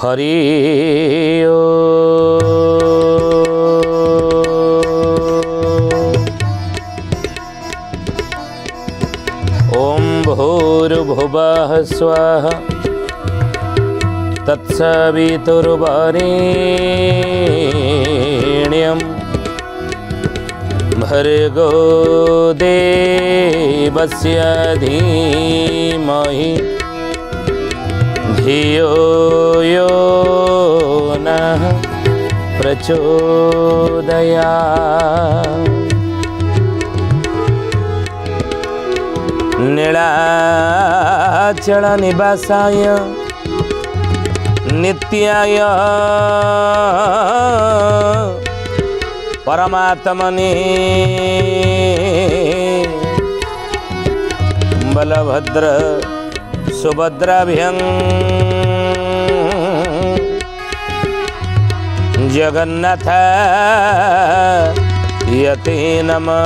हरि ओम भूर्भुवः स्वः तत्सवितुर्वरेण्यं भर्गो देवस्य धीमहि धियो यो नः प्रचोदयात्। नीलाचल निवासाय नित्याय परमात्मने बलभद्र सुभद्राभ्यं जगन्नाथ यते नमः।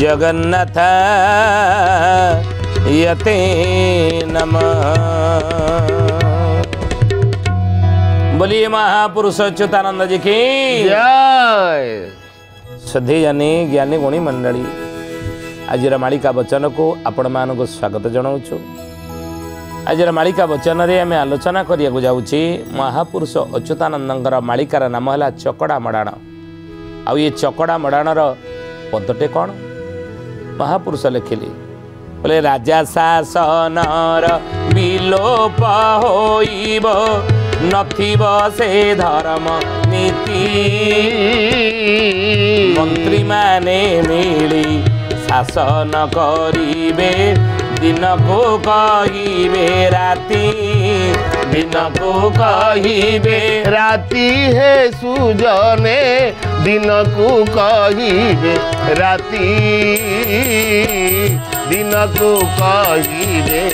जगन्नाथ यते नमः। बोलिए महापुरुष अच्युतानंद जी की जय। श्रद्धेयानी ज्ञानी गुणी मंडली आजिर मालिका वचन को आपण मानक स्वागत जनाऊँ। आजिर मालिका वचन रे आम आलोचना करिया जाऊँचे महापुरुष अच्युतानंदर मालिकार नाम है चकड़ा मड़ाण। आ ये चकड़ा मड़ाणर पदटे कौन महापुरुष लिखिले बोले राजा शासनर विलोप होइब नथिब से धर्म नीति मंत्री माने मिली शासन करिबे दिन को कहिबे राति दिन को कहिबे राति है सुजने दिन को कहिबे राति दिन को कहिबे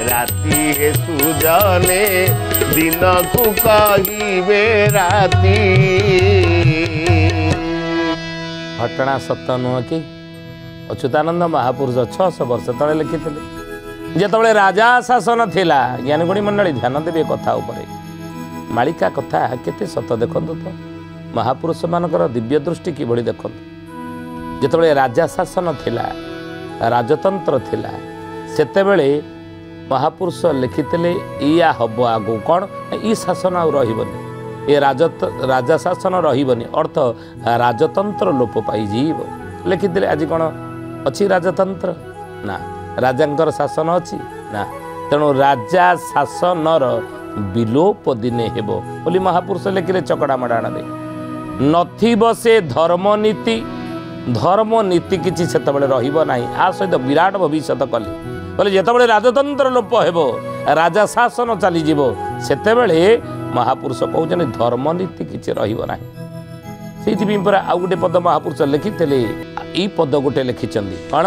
राति है सुजने दिन को कहिबे राति। घटना सत्य नुह कि अच्युतानंद महापुरुष 600 वर्ष तले लिखिथिले जेतबळे राजा शासन थिला। ज्ञानी गुणी मंडली ध्यान देवे कथा उपरे मालिका कथा केते सत देखंतु तो महापुरुष मानकर दिव्य दृष्टि कि भली देखंतु। जेतबळे राजा शासन थिला राजतंत्र थिला सेतेबळे महापुरुष लिखिथिले इया हबो आगु कोन ई शासन आ रहिबनी ए राजा शासन रहिबनी अर्थ राजतंत्र लोप पाई जीव लिखिथिले। आज कोन अच्छी राजतंत्र ना राजांकर शासन अच्छी ना तेणु राजा शासनर विलोप दिने हेबो बोली महापुरुष लिखिले चकड़ा मड़ाण दे नथिब से धर्म नीति किछि सेतबेले रहिबो नाही। आ सहित विराट भविष्यत कले बोले जेतबेले राजतंत्र लोप हेबो राजा शासन चली जीवो सेतेबेले महापुरुष कहउछन धर्म नीति किछि रहिबो नाही। से आउ गोटे पद महापुरुष लिखिले ई पद गोटे लिखिंट कौन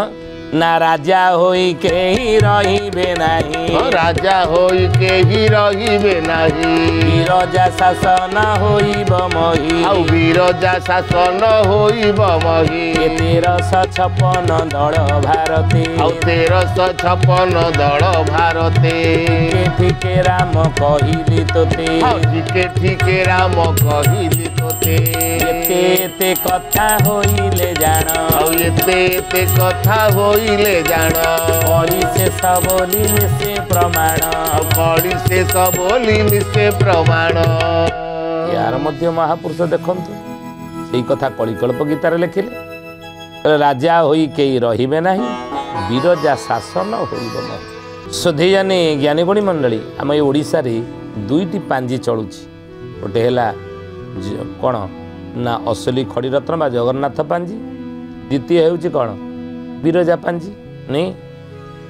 ना राजा होई केही रहिबे नाही राजा होई केही रहिबे नाही विरजा शासन होइब मही आउ विरजा शासन होइब मही 1356 दल भारते आउ 1356 दल भारते ठीके राम कहिली तोते ठीके राम कहिली तोते एते कथा होइले जान आउ एते कथा होइले जान कड़ी से सबोली से प्रमाण कड़ी से सबोली से प्रमाण। यार मध्य महापुरुष देखंतु सेई कथा कलिकल्प गीतार लिखिले राजा होई केही रहिबे नाही विरजा शासन होइब नाही। सुधीयानी ज्ञानी गुणी मंडली आम ए ओडिसा रे दुईटी पांजी चलुची गोटे हैला कोन ना असली खड़ी रत्न बा जगन्नाथ पांजी द्वितीय हेउची कोन विरजा पांजी नहीं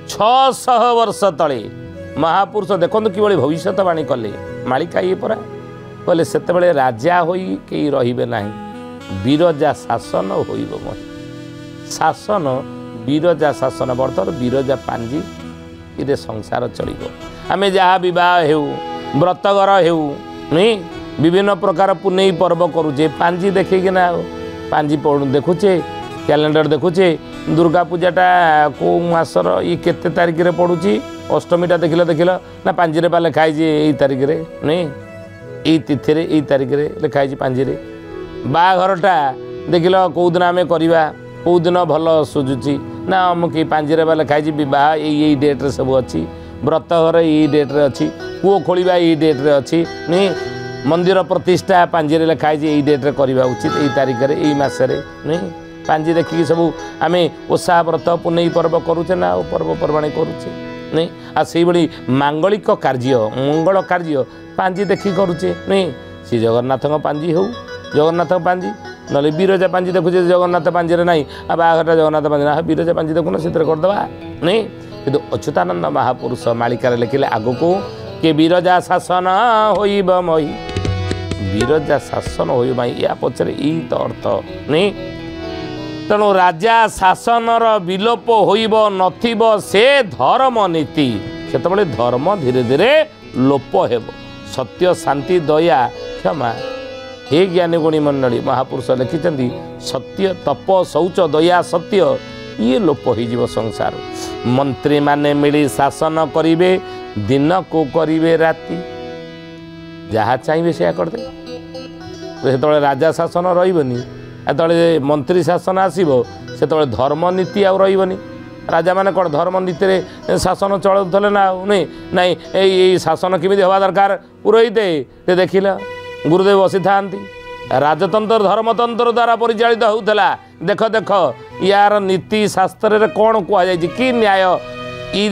600 वर्ष तले महापुरुष देखो कि भविष्यवाणी कले मालिका ये परा बोले से राजा होई कई रहिबे नाही विरजा शासन होइब मही शासन विरजा शासन बर्तमान विरजा पांजी इरे संसार चलिबो। आमे जहाँ विवाह हेउ व्रतगर हेउ नहीं विभिन्न प्रकार पुनई पर्व करुचे पांजी देखिकिना पांजी देखुचे କ୍ୟାଲେଣ୍ଡର ଦେଖୁଛେ ଦୁର୍ଗା ପୂଜାଟା କେଉଁ ମାସର ଇ କେତେ ତାରିଖରେ ପଡ଼ୁଛି ଅଷ୍ଟମୀଟା ଦେଖିଲ ନା ପାଞ୍ଜିରେ ପା ଲେଖା ହେଇଛି ଏଇ ତାରିଖରେ ନାଇଁ ଏଇ ତିଥିରେ ଏଇ ତାରିଖରେ ଲେଖା ହେଇଛି ପାଞ୍ଜିରେ। ବାହାଘରଟା ଦେଖିଲ କେଉଁଦିନ ଆମେ କରିବା କେଉଁଦିନ ଭଲ ସୁଝୁଛି ନା ଅମୁକ ପାଞ୍ଜିରେ ବା ଲେଖା ହେଇଛି ବିବାହ ଏଇ ଡେଟ୍ରେ ସବୁ ଅଛି, ବ୍ରତଘର ଏଇ ଡେଟ୍ରେ ଅଛି, କୂଅ ଖୋଳିବା ଏଇ ଡେଟ୍ରେ ଅଛି ନାଇଁ, ମନ୍ଦିର ପ୍ରତିଷ୍ଠା ପାଞ୍ଜିରେ ଲେଖା ହେଇଛି ଏଇ ଡେଟ୍ରେ କରିବା ଉଚିତ ଏଇ ତାରିଖରେ ଏଇ ମାସରେ ନାଇଁ। ପାଞ୍ଜି ଦେଖିକି ସବୁ ଆମେ ଓଷା ବ୍ରତ ପୁନେଇ ପର୍ବ କରୁଛେ ନା ଆଉ ପର୍ବପର୍ବାଣି କରୁଛେ ନାଇଁ। ଆଉ ସେଇଭଳି ମାଙ୍ଗଳିକ କାର୍ଯ୍ୟ ମଙ୍ଗଳ କାର୍ଯ୍ୟ ପାଞ୍ଜି ଦେଖି କରୁଛେ ନାଇଁ। ଶ୍ରୀ ଜଗନ୍ନାଥଙ୍କ ପାଞ୍ଜି ହଉ ଜଗନ୍ନାଥଙ୍କ ପାଞ୍ଜି ନହେଲେ ବିରଜା ପାଞ୍ଜି ଦେଖୁଛେ ଜଗନ୍ନାଥ ପାଞ୍ଜିରେ ନାହିଁ ଆଉ ବାହାଘରଟା ଜଗନ୍ନାଥ ପାଞ୍ଜି ନା ବିରଜା ପାଞ୍ଜି ଦେଖୁନ ସେଥିରେ କରିଦେବା ନାଇଁ। କିନ୍ତୁ ଅଚ୍ୟୁତାନନ୍ଦ ମହାପୁରୁଷ ମାଳିକାରେ ଲେଖିଲେ ଆଗକୁ କି ବିରଜା ଶାସନ ହୋଇବ ମହି, ବିରଜା ଶାସନ ହୋଇବ ମାଇ, ୟା ପଛରେ ଏଇ ତ ଅର୍ଥ ନାଇଁ। ତେଣୁ ରାଜା ଶାସନର ବିଲୋପ ହୋଇବ ନଥିବ ସେ ଧର୍ମ ନୀତି, ସେତେବେଳେ ଧର୍ମ ଧୀରେ ଧୀରେ ଲୋପ ହେବ। ସତ୍ୟ ଶାନ୍ତି ଦୟା କ୍ଷମା ହେ ଜ୍ଞାନୀ ଗୁଣୀ ମଣ୍ଡଳୀ ମହାପୁରୁଷ ଲେଖିଛନ୍ତି ସତ୍ୟ ତପ ଶୌଚ ଦୟା ସତ୍ୟ ଇଏ ଲୋପ ହୋଇଯିବ ସଂସାର। ମନ୍ତ୍ରୀମାନେ ମିଳି ଶାସନ କରିବେ ଦିନକୁ କରିବେ ରାତି, ଯାହା ଚାହିଁବେ ସେୟା କରିଦେବେ। ସେତେବେଳେ ରାଜା ଶାସନ ରହିବନି, ଯେତେବେଳେ ମନ୍ତ୍ରୀ ଶାସନ ଆସିବ ସେତେବେଳେ ଧର୍ମ ନୀତି ଆଉ ରହିବନି। ରାଜାମାନେ କ'ଣ ଧର୍ମ ନୀତିରେ ଶାସନ ଚଳାଉଥିଲେ ନା ଆଉ ନାଇଁ ଏଇ ଶାସନ କେମିତି ହେବା ଦରକାର ପୁରୋହିତେ ଦେଖିଲ ଗୁରୁଦେବ ବସିଥାନ୍ତି। ରାଜତନ୍ତ୍ର ଧର୍ମତନ୍ତ୍ର ଦ୍ୱାରା ପରିଚାଳିତ ହେଉଥିଲା। ଦେଖ ୟାର ନୀତି ଶାସ୍ତ୍ରରେ କ'ଣ କୁହାଯାଇଛି, କି ନ୍ୟାୟ ଇ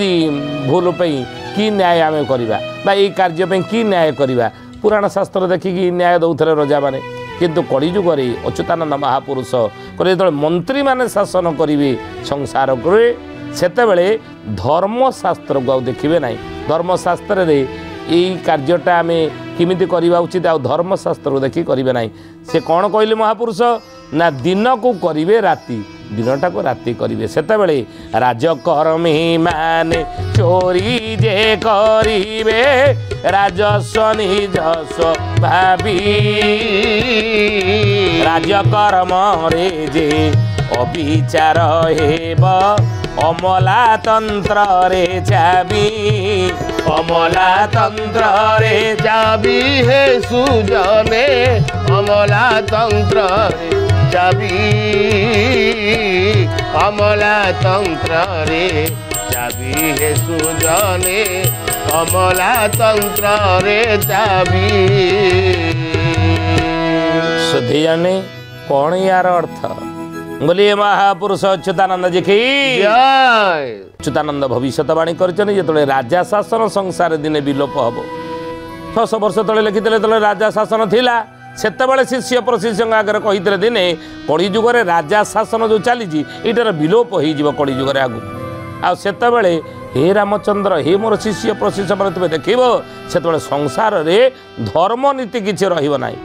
ଭୁଲ ପାଇଁ କି ନ୍ୟାୟ ଆମେ କରିବା ବା ଏଇ କାର୍ଯ୍ୟ ପାଇଁ କି ନ୍ୟାୟ କରିବା, ପୁରାଣ ଶାସ୍ତ୍ର ଦେଖିକି ନ୍ୟାୟ ଦେଉଥିଲେ ରଜାମାନେ। କିନ୍ତୁ କଳିଯୁଗରେ ଅଚ୍ୟୁତାନନ୍ଦ ମହାପୁରୁଷ ଯେତେବେଳେ ମନ୍ତ୍ରୀମାନେ ଶାସନ କରିବେ ସଂସାରକୁ ସେତେବେଳେ ଧର୍ମଶାସ୍ତ୍ରକୁ ଆଉ ଦେଖିବେ ନାହିଁ। ଧର୍ମଶାସ୍ତ୍ରରେ ଏଇ କାର୍ଯ୍ୟଟା ଆମେ କେମିତି କରିବା ଉଚିତ ଆଉ ଧର୍ମଶାସ୍ତ୍ରକୁ ଦେଖି କରିବେ ନାହିଁ। ସେ କ'ଣ କହିଲେ ମହାପୁରୁଷ ନା ଦିନକୁ କରିବେ ରାତି, ଦିନଟାକୁ ରାତି କରିବେ। ସେତେବେଳେ ରାଜକର୍ମୀ ମାନେ ଚୋରି ଯେ କରିବେ ରାଜସ୍ୱ ନିଜସ୍ୱ ଭାବି, ରାଜକର୍ମରେ ଯେ ଅବିଚାର ହେବ ଅମଲାତନ୍ତ୍ରରେ ଚାବି, ଅମଲାତନ୍ତ୍ରରେ ଚାବି ହେ ସୁଜନେ, ଅମଲାତନ୍ତ୍ରରେ ଚାବି, ଅମଲାତନ୍ତ୍ରରେ ଚାବି ହେ ସୁଜନେ, ଅମଲାତନ୍ତ୍ରରେ ଚାବି। ସୁଧୀ ଜାଣେ କ'ଣ ୟାର ଅର୍ଥ? बोलिए महापुरुष अच्युतानंद जी की जय। अच्युतानंद भविष्यवाणी କରିଛନ୍ତି ଯେତେବେଳେ ରାଜା ଶାସନ ସଂସାର ଦିନେ ବିଲୋପ ହେବ। 600 ବର୍ଷ ତଳେ ଲେଖିଥିଲେ ଯେତେବେଳେ ରାଜା ଶାସନ ଥିଲା ସେତେବେଳେ ଶିଷ୍ୟ ପ୍ରଶିଷ୍ୟଙ୍କ ଆଗରେ କହିଥିଲେ ଦିନେ କଳିଯୁଗରେ ରାଜା ଶାସନ ଯେଉଁ ଚାଲିଛି ଏଇଟାର ବିଲୋପ ହେଇଯିବ କଳିଯୁଗରେ ଆଗକୁ। ଆଉ ସେତେବେଳେ ହେ ରାମଚନ୍ଦ୍ର ହେ ମୋର ଶିଷ୍ୟ ପ୍ରଶିଷ୍ୟମାନେ ତୁମେ ଦେଖିବ ସେତେବେଳେ ସଂସାରରେ ଧର୍ମନୀତି କିଛି ରହିବ ନାହିଁ।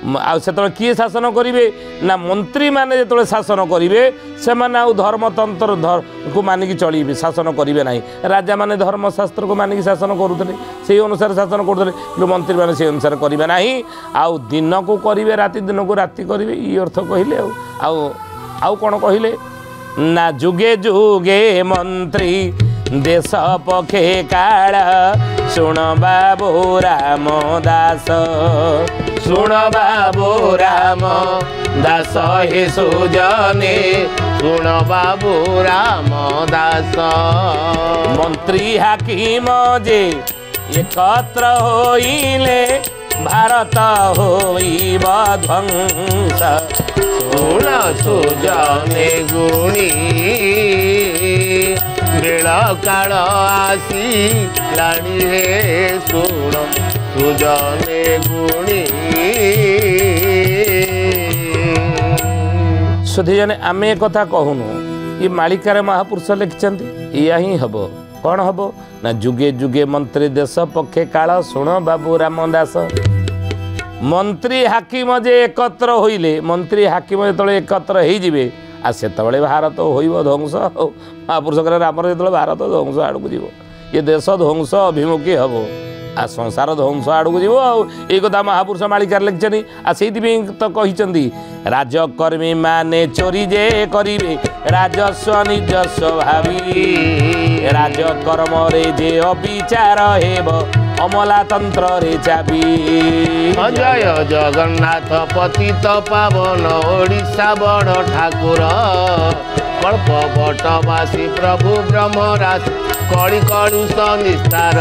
ଆଉ ସେତେବେଳେ କିଏ ଶାସନ କରିବେ ନା ମନ୍ତ୍ରୀମାନେ ଯେତେବେଳେ ଶାସନ କରିବେ ସେମାନେ ଆଉ ଧର୍ମତନ୍ତ୍ରକୁ ମାନିକି ଚଳିବେ, ଶାସନ କରିବେ ନାହିଁ। ରାଜାମାନେ ଧର୍ମଶାସ୍ତ୍ରକୁ ମାନିକି ଶାସନ କରୁଥିଲେ, ସେଇ ଅନୁସାରେ ଶାସନ କରୁଥିଲେ। କିନ୍ତୁ ମନ୍ତ୍ରୀମାନେ ସେଇ ଅନୁସାରେ କରିବେ ନାହିଁ। ଆଉ ଦିନକୁ କରିବେ ରାତି, ଦିନକୁ ରାତି କରିବେ, ଇ ଅର୍ଥ କହିଲେ। ଆଉ କ'ଣ କହିଲେ ନା ଯୁଗେ ଯୁଗେ ମନ୍ତ୍ରୀ ଦେଶ ପକ୍ଷେ କାଳ, ଶୁଣ ବାବୁ ରାମ ଦାସ, ଶୁଣ ବାବୁ ରାମ ଦାସ ହେ ସୁଜନେ, ଶୁଣ ବାବୁ ରାମ ଦାସ। ମନ୍ତ୍ରୀ ହାକିମ ଯେ ଏକତ୍ର ହୋଇଲେ ଭାରତ ହୋଇବ ଧ୍ୱଂସ, ଶୁଣ ସୁଜନେ ଗୁଣୀ ବେଳ କାଳ ଆସିଲାଣି ହେ, ଶୁଣ ସୁଜନେ ଗୁଣୀ। ସୁଧୀ ଜଣେ ଆମେ କଥା କହୁନୁ, ଏ ମାଳିକାରେ ମହାପୁରୁଷ ଲେଖିଛନ୍ତି ଏଇଆ ହିଁ ହେବ। କ'ଣ ହେବ ନା ଯୁଗେ ଯୁଗେ ମନ୍ତ୍ରୀ ଦେଶ ପକ୍ଷେ କାଳ, ଶୁଣ ବାବୁ ରାମ ଦାସ। ମନ୍ତ୍ରୀ ହାକିମ ଯେ ଏକତ୍ର ହୋଇଲେ, ମନ୍ତ୍ରୀ ହାକିମ ଯେତେବେଳେ ଏକତ୍ର ହେଇଯିବେ ଆଉ ସେତେବେଳେ ଭାରତ ହୋଇବ ଧ୍ୱଂସ। ମହାପୁରୁଷ କହିଲେ ଆମର ଯେତେବେଳେ ଭାରତ ଧ୍ୱଂସ ଆଡ଼କୁ ଯିବ, ଏ ଦେଶ ଧ୍ୱଂସ ଅଭିମୁଖୀ ହେବ। आ संसार ध्वंस आड़ को जीव ये कथा महापुरुष मालिकार लिखिं आ से तो कहते राजकर्मी माने चोरी जे करिवे राजस्व निजस्व भावी राजकर्म रे जे अविचार हेब अमलातंत्र रे चाबी। जय जगन्नाथ पतित पावन ओडिशा बड़ ठाकुर कल्प बटवासी प्रभु ब्रह्मराज कड़ी कलुष निस्तार।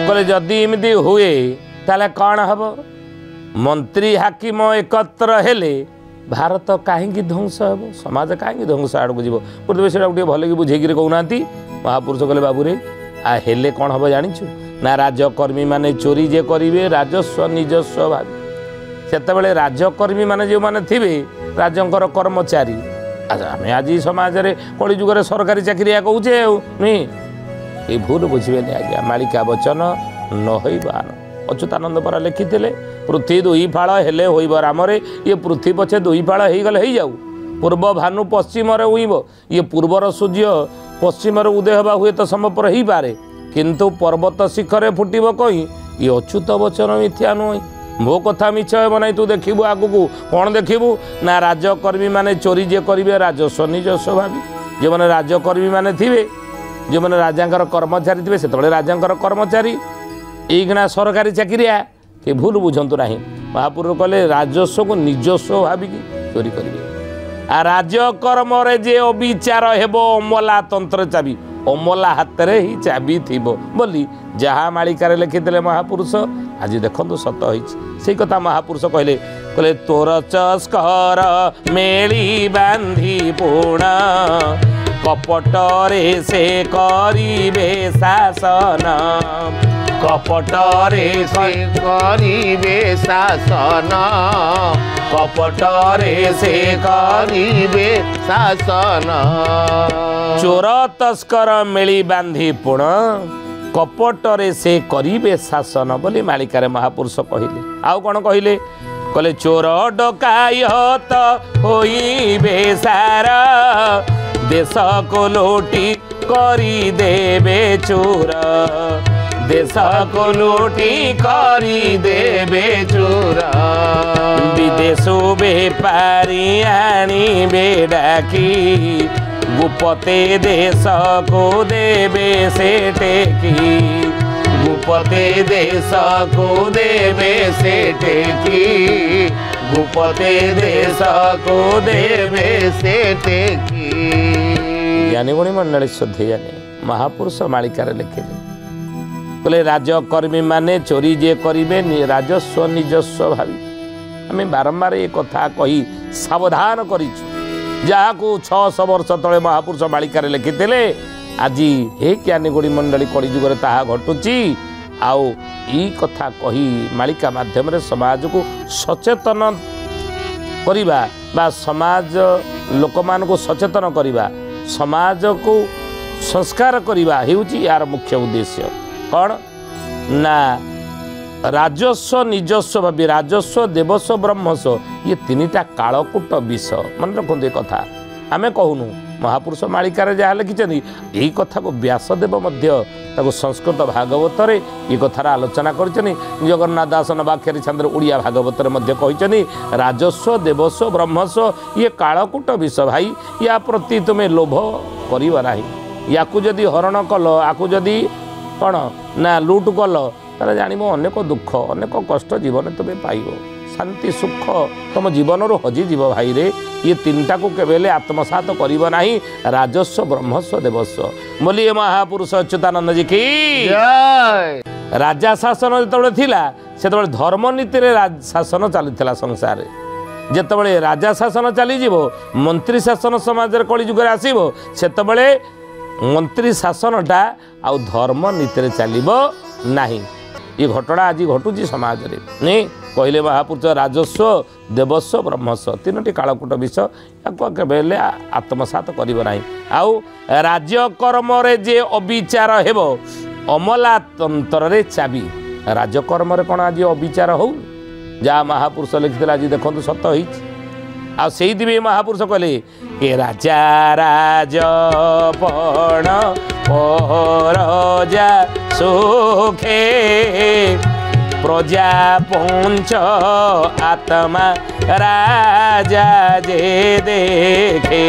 कहले जदि एमती हुए ताले कौन हम मंत्री हाकिम एकत्र हेले भारत कहीं ध्वंस हे समाज कहीं ध्वंस आड़ को जीव पूर्व से भल कि बुझे कहना महापुरुष कहले बाबू रे आ हेले कौन हम जानिछु ना राजकर्मी माने चोरी जे करिवे राजस्व निजस्व भावी सेतबेले राजकर्मी माने जो माने थिबे राजंकर कर्मचारी आम आज समाज रे कली जुगे सरकारी चाकरिया कहूचे नहीं ये भूल बुझे आज्ञा मालिका वचन न होइबार अच्युतानंद परा लिखिले पृथ्वी दुई फाड़ हेले होइब रामरे ये पृथ्वी पछे दुई फाड़ होगले हो जाऊ पूर्व भानु पश्चिम उइब ये पूर्वर सूर्य पश्चिम उदय हवा हुए तो संभवपर हो पारे किंतु पर्वत शिखरे फुटब कहीं ये अच्युत वचन मिथ्या नुह मो कथा मिछ हे ना तू देखू आगू कौन देखू ना राजकर्मी माने चोरी जे करेंगे राजस्व निजस्व भावी जो मैंने राजकर्मी माने थे जो मैंने राजा कर्मचारी थे से राजा कर्मचारी यहीना सरकारी चाकरिया कि भूल बुझंतु ना महापुरुष कहले राजस्व को निजस्व भाविकी चोरी करेंगे आ राजकर्म रे जे अविचार हेब अमला तंत्र चाबी अमला हाथ रे ही चाबी थी बोली जहाँ मालिकार लिखिले महापुरुष आज देखो सत से कथा महापुरुष कहले कहले तोर चस्कर मेली बांधी पूण कपट रे से करिबे शासन कपट रे से करिबे शासन कपट रे से करिबे शासन। चोर तस्कर मेली बांधी पुण कपट रे से करिबे शासन बोली मालिकार महापुरुष कहले आउ कौन कहले कहले चोर डकायत होइबे सारा देश को लूटी करी देबे चोर देश को लूटी करी देबे चोर विदेशु बेपारी आनिबे डाकी गुपते देश को देबे से टेकी गुपते देश को देबे से टेकी गुपते देश को देबे से टेकी। ज्ञानी गुणी मंडली श्रद्धेय महापुरुष मालिकार लिखिले कहले राजकर्मी माने चोरी जे करिबे राजस्व निजस्व भावी आम बारंबार ये कथा कही सावधान करिछु जहाँ को 600 वर्ष तले महापुरुष मालिकार लिखिले आज हे ज्ञानी गुणी मंडली कलिजुगे ताहा घटुची आउ ई कथा कही मालिका माध्यम रे समाज को सचेतन करिबा बा समाज लोक मान को सचेतन करिबा समाज को संस्कार करिबा हेउची यार मुख्य उद्देश्य कौन ना राजस्व निजस्व भावी राजस्व देवस्व ब्रह्मस्व ये तीनटा कालकूट विष मन रखते ये कथा आमे कहूनु महापुरुष मालिकार जहाँ लिखिं यही कथा को व्यासदेव संस्कृत भागवत ये कथार आलोचना कर जगन्नाथ दास नवाक्षरी छंद ओडिया भागवत कहते राजस्व देवस्व ब्रह्मस्व ये कालकूट विष भाई या प्रति तुम्हें लोभ करना या जदि हरण कल आकु जदि कौन ना लुट कल ताले जानिबो अनेक दुख अनेक कष्ट जीवन तुम्हें पाइब शांति सुख तुम जीवन रू हजी जीव भाई रे ये तीनटा को केवेले आत्मसात करिब नाही राजस्व ब्रह्मस्व देवस्व बोलिए महापुरुष अच्युतानंद जी की जय। राजा शासन जेतबेले थिला सेतबेले धर्मनीति रे शासन चलीथिला संसार जेतबेले राजा शासन चली जीवो मंत्री शासन समाज रे कली जुग रे आसीबो सेतबेले मंत्री शासनटा आ धर्मनीति रे चलिबो नाही ये घटना आज घटुची समाज रे नहीं कहले महापुरुष राजस्व देवस्व ब्रह्मस्व तीनोटी कालकूट विष या केवेले आत्मसात करिब नाही आउ राज्यकर्म रे जे अविचार हेबो अमलातंत्र रे चाबी राजकर्म रे कोन आज अविचार हो जा महापुरुष लिखिथिला आज देखंतु सत होई आ सेहिदि महापुरुष कहले के राजा राजपण प्रजा सुखे प्रजा पंच आत्मा राजा जे देखे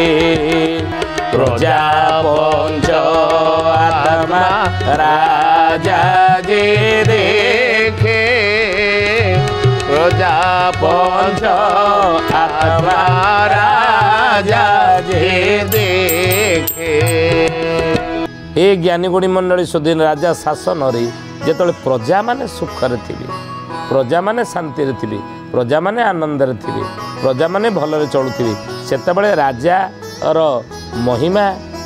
प्रजा पंच आत्मा राजा जे देखे प्रजा पंच आत्मा राजा जे देखे। ए ज्ञानी गुणी मंडली सुदीन राजा शासन रे जेतले प्रजा माने सुखरे थिबे प्रजा माने शांति रे थिबे प्रजा माने आनंद रे थिबे प्रजा माने भलरे चलुथिबे सेतेबेले राजार महिमा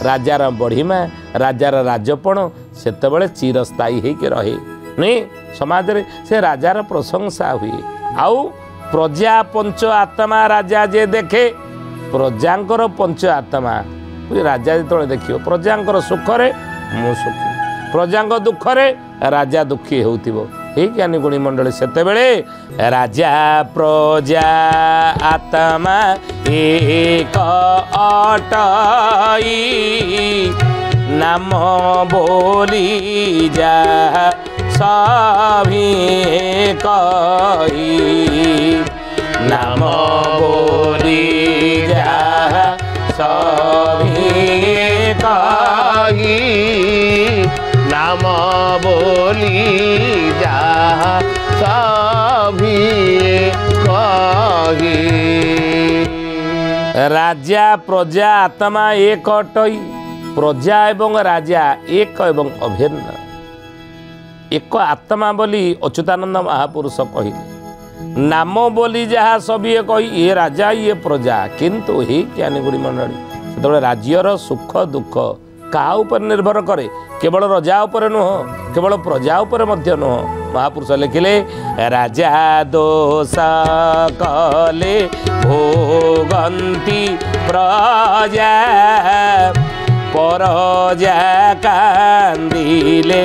राजार बढ़िमा राजार राजपण सेतेबेले चिरस्थायी होइके रहे नहीं समाज रे से राजार प्रशंसा हुए आउ प्रजा पंच आत्मा राजा जे देखे प्रजांकर पंच आत्मा राजा जो देखियो प्रजांकर सुखरे मु सुखी प्रजांक दुखरे राजा दुखी होउथिबो हे ज्ञानी गुणी मंडली सेतेबेले राजा प्रजा आत्मा एक अटई नाम बोली जा सभी कही नाम बोली जा सभी कही नाम बोली जा सभी कही। राजा प्रजा आत्मा एक अटई प्रजा एवं राजा एक एवं अभिन्न एक आत्मा बोली अच्युतानंद महापुरुष कहले नाम बोली जहाँ सभी कही ये राजा ये प्रजा किंतु हे ज्ञानी गुणी मंडली से राज्यर सुख दुख क्या उपर निर्भर करे केवल राजा उपर नुह केवल प्रजा उपर मध्य नुह महापुरुष लिखिले राजा दोष कले भोगंती प्रजा परजा कांदिले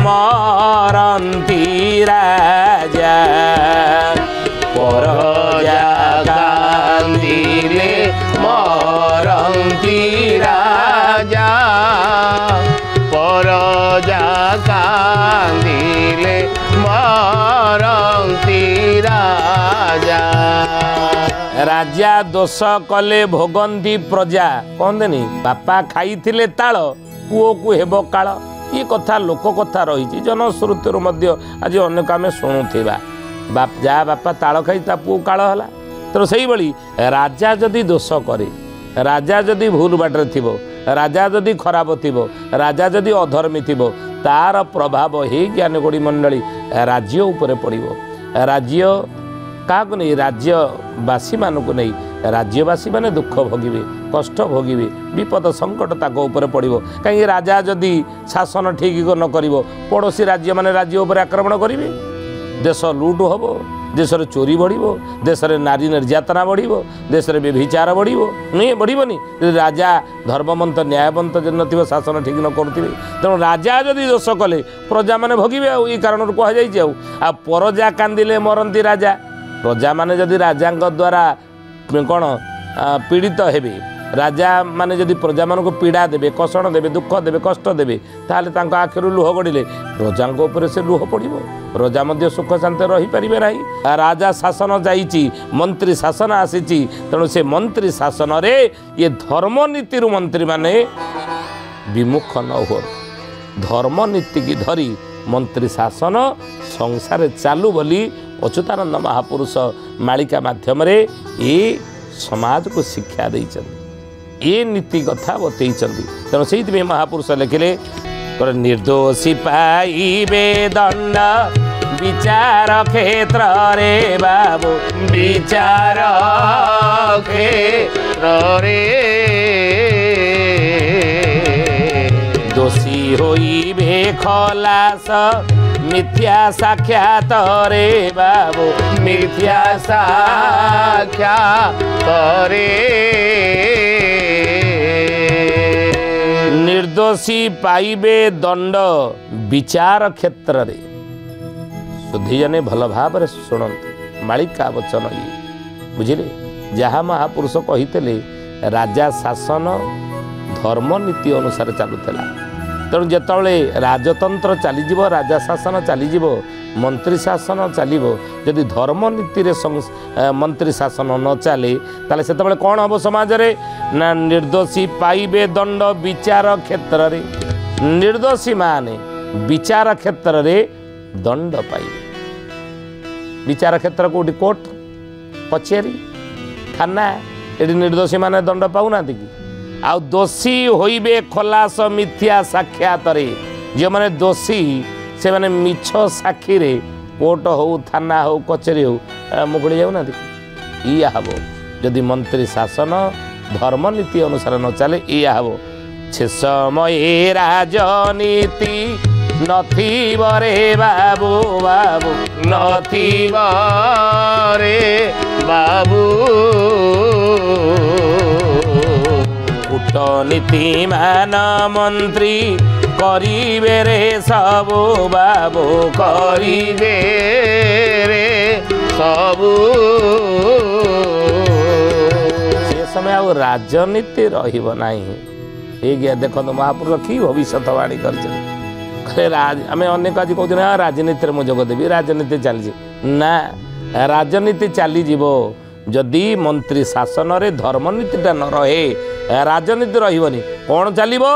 मरंती राजा परजा कांदिले मरंती राजा परजा कांदिले मरंती राजा। राजा दोष कले भोगंती प्रजा कहते बापा खाई ताल पुओ को हेब काल ये कथा लोक कथा रही जनश्रुति आज अनेक आम शुणुवा जहाँ बापा ताल खाई ता पुओ काल है तेणु से राजा जदि दोष करे राजा जदि भूल बाटर थी राजा जदि खराब थी राजा जदि अधर्मी थी तार प्रभाव ही ज्ञानी गुणी मंडली राज्य उपर पड़ो राज्य क्या नहीं राज्यवासी मानक नहीं राज्यवासी माने दुख भोगिबे कष्ट भोगिबे विपद संकट ताको ऊपर पड़ो कहीं राजा जदि शासन ठीक न करिवो पड़ोसी राज्य माने राज्य उपर आक्रमण करिवे देश लूट होबो देश रे चोरी बढ़िबो देश रे नारी निर्यातना बढ़िबो देश रे व्यभिचार बढ़िबो नहीं बढ़िबोनी राजा धर्मवंत न्यायवंत जन नथिबो शासन ठीक न करथिबे तेणु राजा जदि दोष कले प्रजा माने भोगिबे आ ई कारण कह जाई आ परजा कांदिले मरंती राजा प्रजा माने जदि राजांक द्वारा कौन पीड़ित हेबे राजा माने जदि प्रजा मानक पीड़ा देबे कषण देबे दुख देबे कष्ट देबे ताहले तांका आखिरु लुह गड़िले प्रजांक ऊपर से लुह पड़िबो राजा मध्य सुख शांति रही पारिबे नाही राजा शासन जाईची मंत्री शासन आसीची तेणु से मंत्री शासन रे ये धर्म नीति रु मंत्री माने विमुख न हो धर्म नीति की धरी मंत्री शासन संसार चालू बोली अच्युतानंद महापुरुष मालिका माध्यम रे ये समाज को शिक्षा देइछन ये नीति कथा बतैछन्ति तेणु से महापुरुष लिखिले निर्दोषी पाइबे दंड विचार क्षेत्र रे बाबू विचार क्षेत्र रे दोषी होइबे खलास मिथ्या साक्षात रे बाबू मिथ्या साक्षात रे निर्दोषी पाइबे दंड विचार क्षेत्र रे शुद्धि जने भल भाव शुणत मालिका वचन ये बुझिले जहाँ महापुरुष कही राजा शासन धर्म नीति अनुसार चलुला तेणु जिते राजतंत्र चलीज राजा शासन चलीज मंत्री शासन चलो जदि धर्मनीति मंत्री शासन न चले ताले से कौन हम समाज रे ना निर्दोषी पाइबे दंड विचार क्षेत्र रे निर्दोषी माने विचार क्षेत्र रे दंड पाइबे विचार क्षेत्र कोटी कोर्ट कचेरी थाना ये निर्दोषी माने दंड पाऊना कि आ दोषी होइबे खलास मिथ्या साक्षात रे जो माने दोषी से माने मिछ साक्षी रे कोर्ट हो थाना हो कचेरी हो मुकुड़ी जाऊना या हम जदि मंत्री शासन धर्मनीति अनुसार न चले या हम से समय राजनीति नथिब रे बाबू बाबू नथिब रे बाबू कूटनीति मान मंत्री करिबे रे सबू बाबू करिबे रे सबू से समय आ राजनीति रहिब नाही ये देखो महापुरुष कि भविष्यवाणी कर आम अनेक आज कहते हैं राजनीति में जोगदेवी राजनीति चली ना राजनीति चलीज जदि मंत्री शासन रे धर्मनीतिटा न रहे राजनीति रही कौन चलो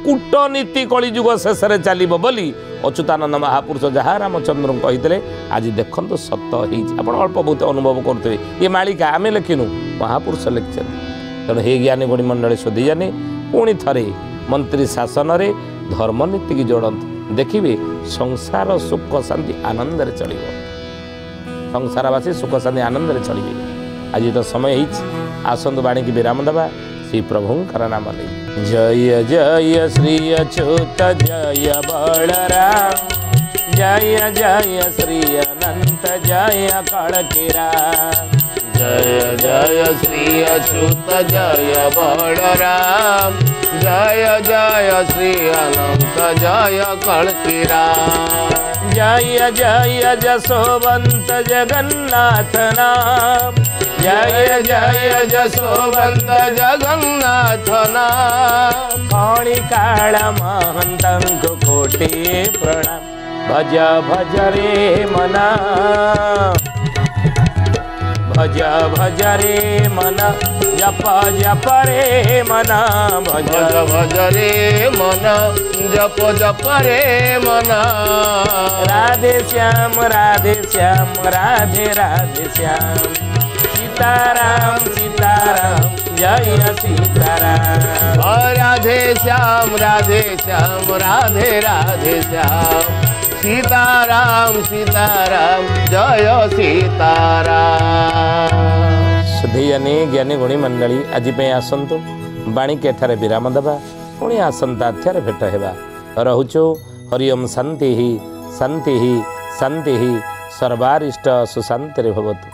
कूटनीति कलिजुग शेष चलो बोली अच्युतानंद महापुरुष जहाँ रामचंद्र कहते आज देखो सत आप अल्प बहुत अनुभव करुवे ये मालिका आम लिखिनु महापुरुष लिखिं तेणु हे ज्ञानी गुणी मंडली शोधी जानी पुणी थे मंत्री शासन रे धर्मनीति की जोड़त देखिए संसार सुख शांति आनंद चलो संसारवासी सुख शांति आनंद चलिए आज तो समय आसंत वाणी की विराम देवा श्री प्रभुंकर नाम ले जय जय श्री अच्युत जय बलराम जय जय श्री अनंत जय कड़किरा जय जय श्री अच्युत जय बलराम जय जय श्री अनंत जय कड़किरा जय जय जसोवंत जगन्नाथ नाम जय जय जसोवंत जगन्नाथ नाम खणी काल महंत कोटि प्रणाम भज भज रे मना भज भज रे मन जप जप रे मन भज भज रे मन जप जप रे मन राधे श्याम राधे श्याम राधे राधे श्याम सीताराम सीताराम जय सीताराम राधे श्याम राधे श्याम राधे राधे श्याम सीताराम सीताराम जय सीताराम सुधीयनी ज्ञानी गुणी मंडली आज आसतु बाणी के ठारे विराम देवा पुणी आसंता अध्याय भेट हेबा रहुचु हरिओम शांति शांति शांति सर्वारिष्ट सुशांति भवतु।